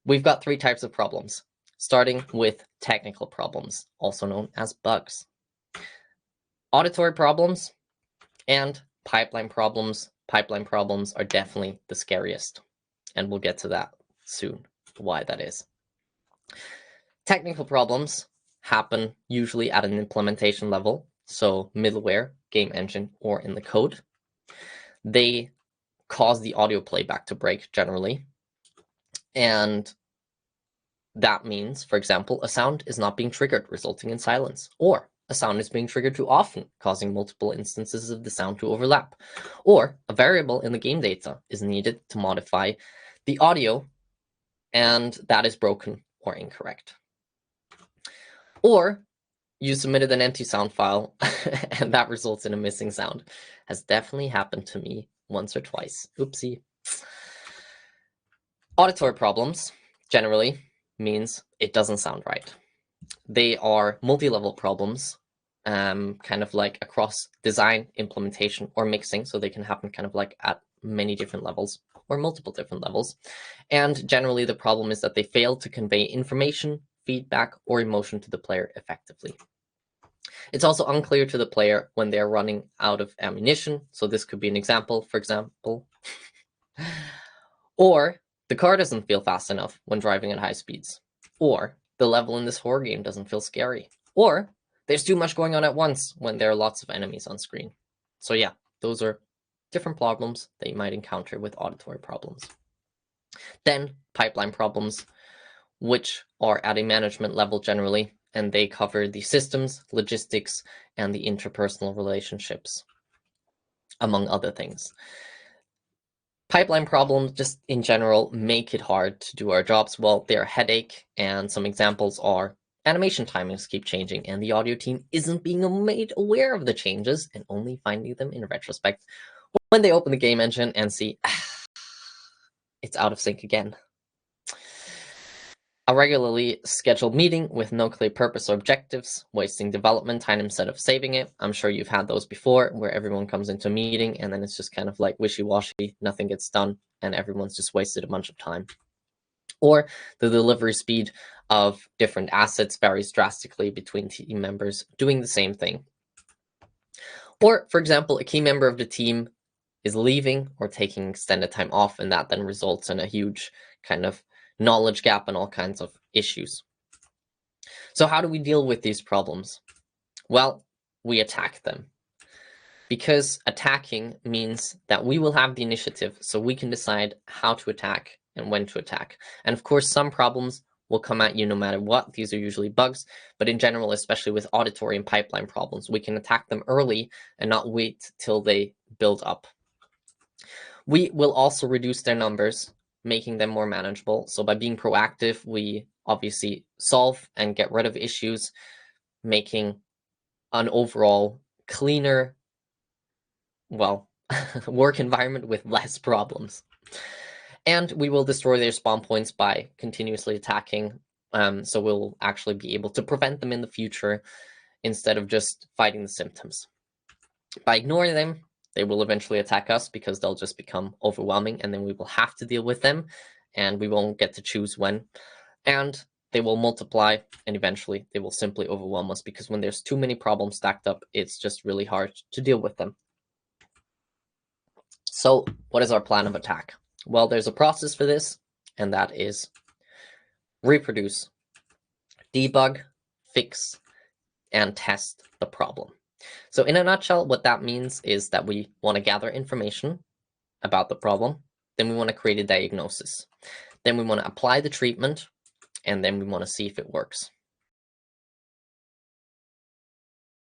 we've got three types of problems, starting with technical problems, also known as bugs. Auditory problems and pipeline problems. Pipeline problems are definitely the scariest, and we'll get to that soon, why that is. Technical problems happen usually at an implementation level, so middleware, game engine, or in the code. They cause the audio playback to break generally, and that means, for example, a sound is not being triggered, resulting in silence, or a sound is being triggered too often, causing multiple instances of the sound to overlap, or a variable in the game data is needed to modify the audio, and that is broken or incorrect. Or you submitted an empty sound file and that results in a missing sound. Has definitely happened to me once or twice. Oopsie. Auditory problems generally means it doesn't sound right. They are multi-level problems, kind of like across design, implementation, or mixing. So they can happen kind of like at many different levels or multiple different levels. And generally the problem is that they fail to convey information, feedback, or emotion to the player effectively. It's also unclear to the player when they're running out of ammunition. So this could be an example, for example. Or the car doesn't feel fast enough when driving at high speeds. Or the level in this horror game doesn't feel scary. Or there's too much going on at once when there are lots of enemies on screen. So yeah, those are different problems that you might encounter with auditory problems. Then pipeline problems, which are at a management level generally, and they cover the systems, logistics, and the interpersonal relationships, among other things. Pipeline problems, just in general, make it hard to do our jobs. Well, they're a headache, and some examples are animation timings keep changing, and the audio team isn't being made aware of the changes and only finding them in retrospect when they open the game engine and see it's out of sync again. A regularly scheduled meeting with no clear purpose or objectives, wasting development time instead of saving it. I'm sure you've had those before, where everyone comes into a meeting and then it's just kind of like wishy-washy, nothing gets done, and everyone's just wasted a bunch of time. Or the delivery speed of different assets varies drastically between team members doing the same thing. Or, for example, a key member of the team is leaving or taking extended time off, and that then results in a huge kind of knowledge gap and all kinds of issues. So how do we deal with these problems? Well, we attack them. Because attacking means that we will have the initiative, so we can decide how to attack and when to attack. And of course, some problems will come at you no matter what. These are usually bugs, but in general, especially with auditory and pipeline problems, we can attack them early and not wait till they build up. We will also reduce their numbers, making them more manageable. So by being proactive, we obviously solve and get rid of issues, making an overall cleaner, well, work environment with less problems. And we will destroy their spawn points by continuously attacking. So we'll actually be able to prevent them in the future instead of just fighting the symptoms. By ignoring them, they will eventually attack us because they'll just become overwhelming, and then we will have to deal with them and we won't get to choose when. And they will multiply, and eventually they will simply overwhelm us because when there's too many problems stacked up, it's just really hard to deal with them. So what is our plan of attack? Well, there's a process for this, and that is reproduce, debug, fix, and test the problem. So in a nutshell, what that means is that we want to gather information about the problem, then we want to create a diagnosis, then we want to apply the treatment, and then we want to see if it works.